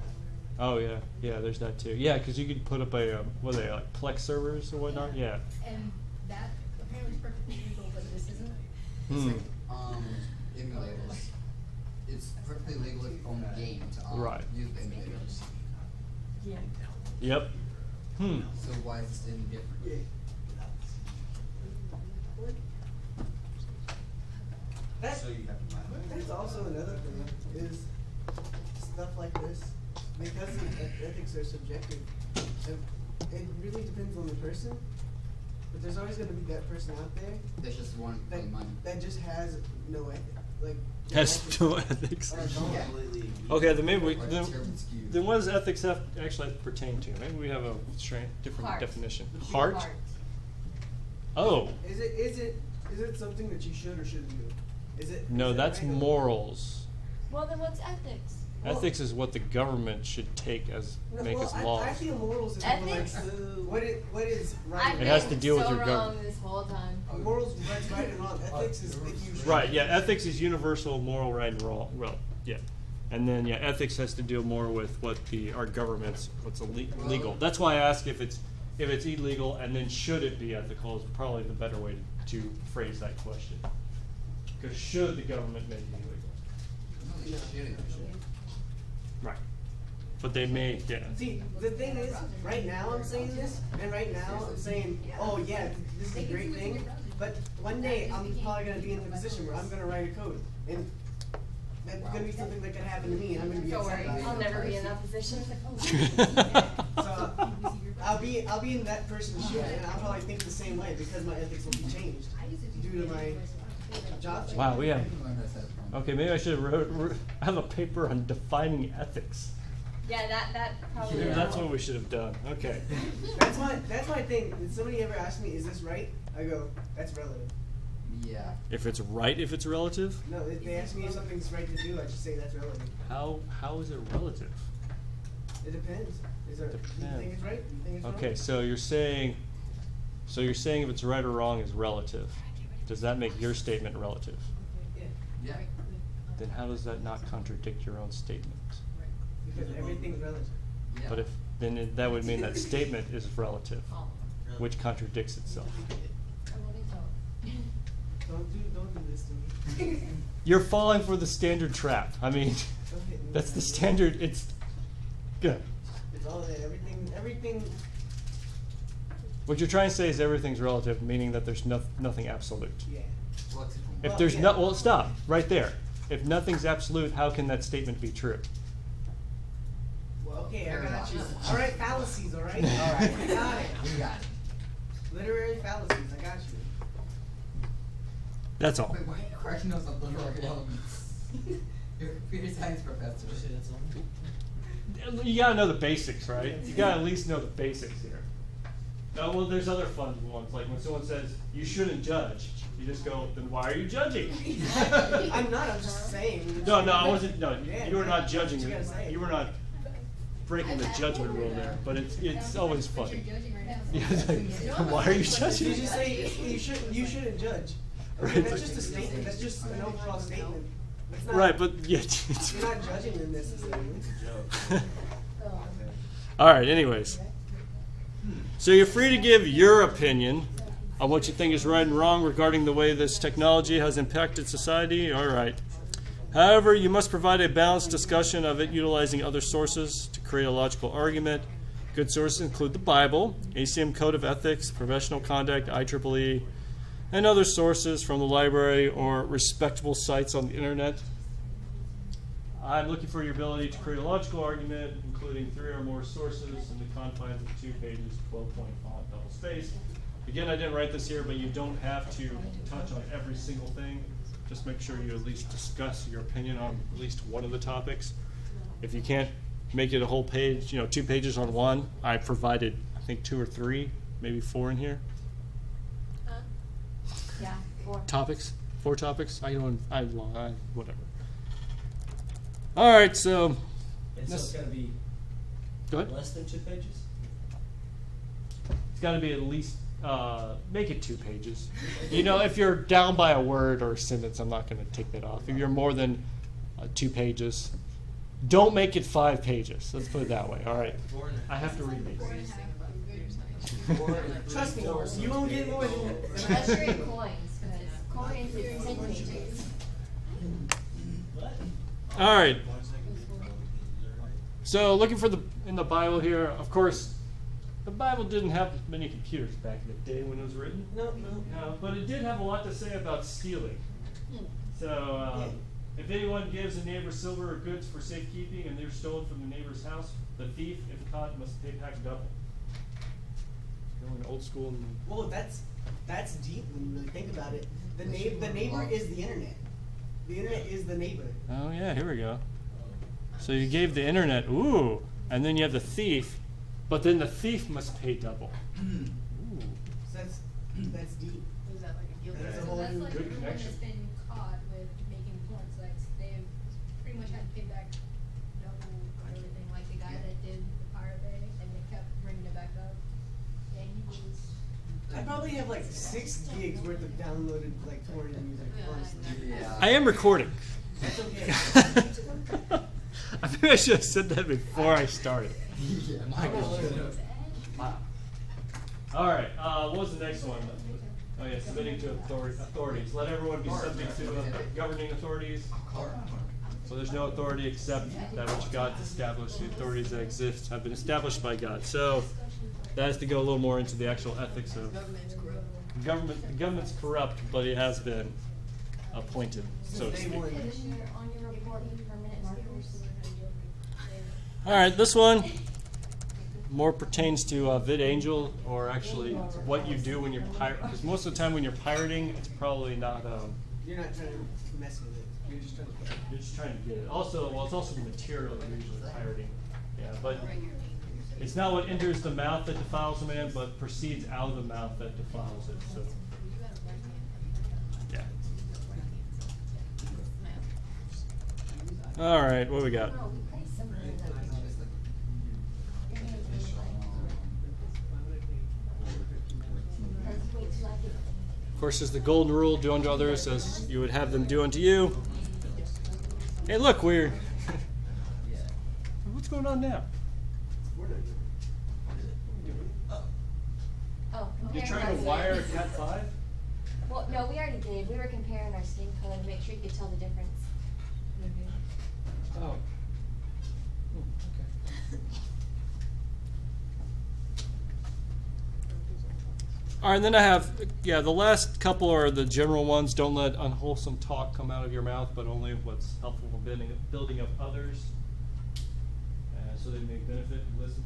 Oh yeah, yeah. There's that too. Yeah, because you could put up a what are they like Plex servers or whatnot? Yeah. And that apparently is perfectly legal, but this isn't. It's Hmm. like, emulators. It's perfectly legal on the game to Right. use the emulators. Yep. Hmm. So why is this any different? Yeah. That's, So you have to buy it. that's also another thing, is stuff like this, because ethics are subjective, it really depends on the person, but there's always gonna be that person out there That's just one for that, the money. that just has no ethic, like. Has ethics no ethics. are gone. Yeah. Completely. Okay, then maybe we Or then, terribly skewed. then what does ethics have actually have to pertain to? Maybe we have a different Heart. definition. Your Heart. Oh Is it something that you should or shouldn't do? Is it? no, is it that's right or- morals. Well, then what's ethics? Well- Ethics is what the government should take as No, make well, as I laws. feel morals is more like, Ethics? what is right. I've It and has wrong. to deal with so your wrong government. this whole time. Morals, what's right and wrong. Ethics is if you. Right, yeah, ethics is universal, moral, right and wrong, well, yeah. And then, yeah, ethics has to deal more with what our government's, what's legal. That's why I ask if it's illegal, and then should it be ethical is probably the better way to phrase that question. Because should the government make it illegal? No, they shouldn't. Right. But they may, yeah. See, the thing is, right now I'm saying this, and right now I'm saying, oh yeah, this is a great thing, but one day I'm probably gonna be in the position where I'm gonna write a code, and that's gonna be something that could happen to me, and I'm gonna be Don't upset worry, about I'll it. never be in that position. So, I'll be in that person's shoes, and I'll probably think the same way, because my ethics will be changed due to my job change. Wow, we have, Learn how to set a prompt. okay, maybe I should have a paper on defining ethics. Yeah, that probably. Maybe that's what we should have done, okay. That's my thing, if somebody ever asks me, is this right? I go, that's relative. Yeah. If it's right, if it's relative? No, if they ask me if something's right to do, I just say that's relative. How is it relative? It depends. Do you think it's right? Do you think it's wrong? Okay, so you're saying if it's right or wrong is relative. Does that make your statement relative? Yeah, Yeah. Then how does that not contradict your own statement? because everything's relative. Yeah. But that would mean that statement is relative, which contradicts itself. Don't do this to me. You're falling for the standard trap. I mean, Don't hit me. that's the standard. It's good. It's all that everything. What you're trying to say is everything's relative, meaning that there's nothing absolute. Yeah. Well, except for If Well, there's yeah. well, stop right there. If nothing's absolute, how can that statement be true? Well, okay, I got Paradox. you. All right, fallacies. All right. All right. We got it. We got it. Literary fallacies. I got you. That's all. Wait, why are you cracking us on literary elements? You're a computer science professor. Shit, that's all. You gotta know the basics, right? You gotta at least know the basics here. No, well, there's other fun ones, like when someone says, you shouldn't judge, you just go, then why are you judging? I'm not. I'm just saying. No, I wasn't, no, Yeah, you were not that's judging, what you gotta say. you were not breaking the judgment rule there, but it's always funny. Yeah, it's like, why are you judging? You just say you shouldn't judge. Right, Okay, that's it's just a statement. That's just an overall statement. It's not, Right, but yeah. you're not judging them necessarily. All right, anyways. So you're free to give your opinion on what you think is right and wrong regarding the way this technology has impacted society. All right. However, you must provide a balanced discussion of it utilizing other sources to create a logical argument. Good sources include the Bible, ACM Code of Ethics, Professional Conduct, IEEE, and other sources from the library or respectable sites on the internet. I'm looking for your ability to create a logical argument, including 3 or more sources in the confines of 2 pages, 12-point font, double space. Again, I didn't write this here, but you don't have to touch on every single thing. Just make sure you at least discuss your opinion on at least one of the topics. If you can't make it a whole page, 2 pages on one, I provided, I think, 2 or 3, maybe 4 in here. Yeah, 4. Topics, 4 topics. Whatever. All right, so And so it's gotta be go ahead. less than 2 pages? It's got to be at least make it 2 pages. If you're down by a word or a sentence, I'm not going to take that off. If you're more than 2 pages, don't make it 5 pages. Let's put it that way. All right. I have to read these. Trust me, you won't get more than Unless you're in coins, because coins is 10 pages. All right. So looking for in the Bible here, of course, the Bible didn't have many computers back in the day when it was written. No. But it did have a lot to say about stealing. So if anyone gives a neighbor silver or goods for safekeeping and they're stolen from the neighbor's house, the thief, if caught, must pay back double. Going old school. Well, that's deep when you really think about it. The neighbor is the internet. The internet is the neighbor. Oh yeah, here we go. So you gave the internet, ooh, and then you have the thief, but then the thief must pay double. Ooh. So that's deep. Was that like a guilt? That's a So whole that's new like good anyone connection. that's been caught with making porn sites, they've pretty much had to pay back double everything, like the guy that did the Pirate Bay, and they kept bringing it back up. And he was. I probably have like 6 gigs worth of downloaded like torrent music, honestly. Yeah. I am recording. That's okay. I think I should have said that before I started. Yeah, Michael should have. Wow. All right. What was the next one? Oh yeah, submitting to authorities. Let everyone be subject to governing authorities. So there's no authority except that which God's established. The authorities that exist have been established by God. So that is to go a little more into the actual ethics of Government's corrupt. government. The government's corrupt, but it has been appointed, so to Day speak. 1. On your report, permanent markers. All right, this one more pertains to VidAngel, or actually what you do when you're pirating. Because most of the time when you're pirating, it's probably not. You're not trying to mess with it. You're just trying to play. You're just trying to get it. Also, well, it's also the material that you're usually pirating. Yeah, but it's not what enters the mouth that defiles a man, but proceeds out of the mouth that defiles it. So, yeah. All right, what we got? Oh, we play similar to that. Of course, there's the golden rule: do unto others as you would have them do unto you. Hey, look, we're. What's going on now? Oh, You're comparing trying our to wire a sleeves. Cat 5? Well, no, we already did. We were comparing our skin color to make sure you could tell the difference. Oh. All right, and then I have, the last couple are the general ones. Don't let unwholesome talk come out of your mouth, but only what's helpful for building up others, so they may benefit and listen.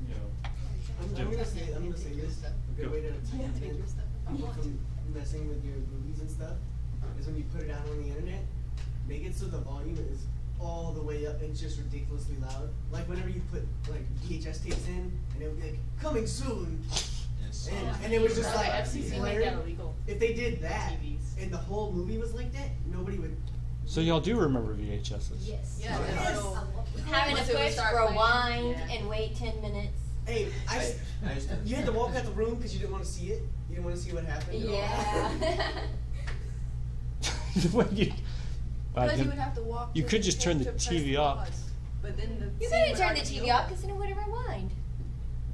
I'm gonna say this. A good way to prevent people from messing with your movies and stuff is when you put it out on the internet, make it so the volume is all the way up and just ridiculously loud. Like whenever you put like VHS tapes in, and it would be like coming soon, and it was just like FCC made blaring. that illegal. If they did that, TVs. and the whole movie was like that, nobody would. So y'all do remember VHSs? Yes. Yeah, Yes. so Having to once it would push start rewind playing, yeah. and wait 10 minutes. Hey, you had to walk out the room because you didn't want to see it. You didn't want to see what happened. Yeah. When you, Because you would have to walk. You to could the just turn tape the to press TV off. pause, But then the You scene couldn't would turn the already be TV over. off because then it would have rewind.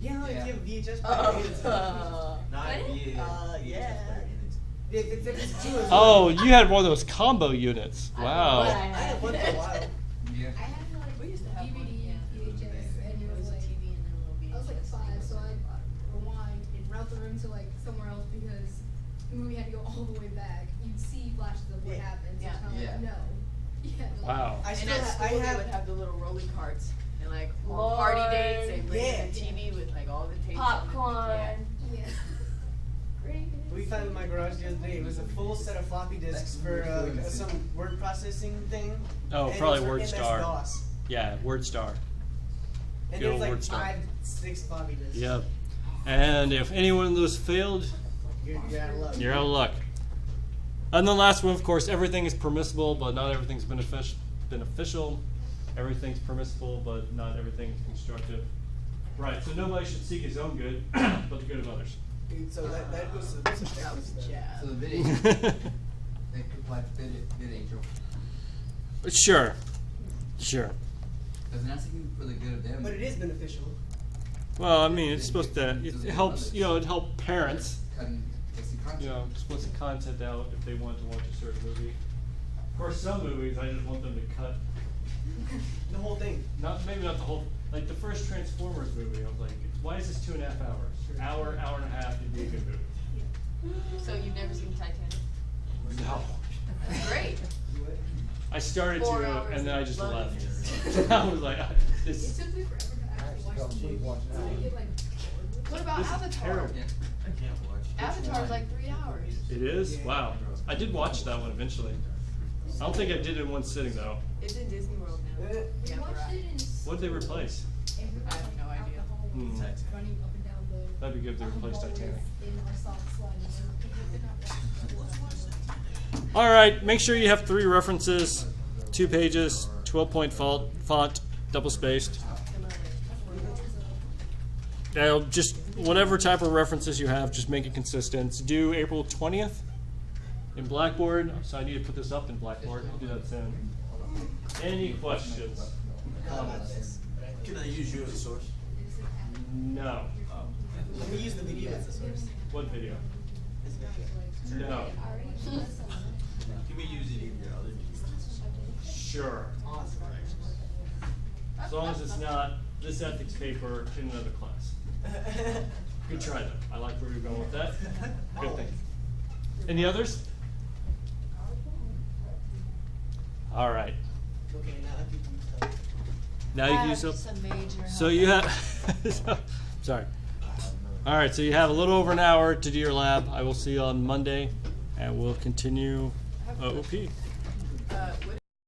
Yeah, if you have a VHS player. Oh, it's- Not What? VHS. yeah. player, and it's If it's two of Oh, you had one of those combo units. I Wow. had one for a while. Yeah. I had like We used to have one, DVD, yeah. VHS, and it It was was a like, TV and then a little VHS. I was like 5, so I rewind and route the room to like somewhere else because the movie had to go all the way back. You'd see flashes of what Yeah. happened, so Yeah. it's kind of Yeah. like, no. Yeah. Wow. I And still at ha- school, I they have. would have the little rolly carts, and like on Lord. party dates, they bring Yeah. in the TV with like all the tapes on it. Popcorn. Yeah. We found in my garage the other day. It was a full set of floppy disks for some word processing thing. Oh, and probably it was for WordStar. MS-DOS. Yeah, WordStar. And Good there's old like WordStar. 5, 6 floppy disks. Yep. And if any one of those failed, You're out of luck. you're out of luck. And the last one, of course, everything is permissible, but not everything's beneficial. Everything's permissible, but not everything is constructive. Right, so nobody should seek his own good, but the good of others. Dude, so that goes to That subjective was stuff. jazz. So the vid angel, they could like vid angel. Sure. Sure. Because they're not seeking for the good of them. But it is beneficial. Well, I mean, it's supposed to, it helps, you know, it helps parents, Cutting basic content. you know, supposed to content out if they want to watch a certain movie. Of course, some movies, I just want them to cut, The whole thing. maybe not the whole, like the first Transformers movie, I was like, why is this 2.5 hours? Hour and a half, it'd be a good movie. So you've never seen Titanic? No. That's great. I started 4 to, hours and then I of just love. left. I was like, It this, took me forever to actually watch the movie. So I get like bored. What about This is Avatar? terrible. Yeah. I can't watch. Avatar's like 3 hours. it is? Wow. I did watch that one eventually. I don't think I did it in one sitting though. It's in Disney World now. Eh. We Yeah, watched right. it in What did they replace? I have no idea. Hmm. Running up and down the. That'd be good if they replaced hallways Titanic. In our soft slide. All right, make sure you have 3 references, 2 pages, 12-point font, double spaced. Now, just whatever type of references you have, just make it consistent. It's due April 20th in Blackboard, so I need to put this up in Blackboard. I'll do that soon. Any questions? Comments? Can I use you as a source? No. Let me use the video as a source. What video? No. Can we use any of your other videos? Sure. Awesome. As long as it's not this ethics paper in another class. Good try though. I like where you're going with that. Good thing. Any others? All right. Okay, now I can use stuff. Now you can use up. Some major So help. you have. Sorry. All right. So you have a little over an hour to do your lab. I will see you on Monday, and we'll continue OOP.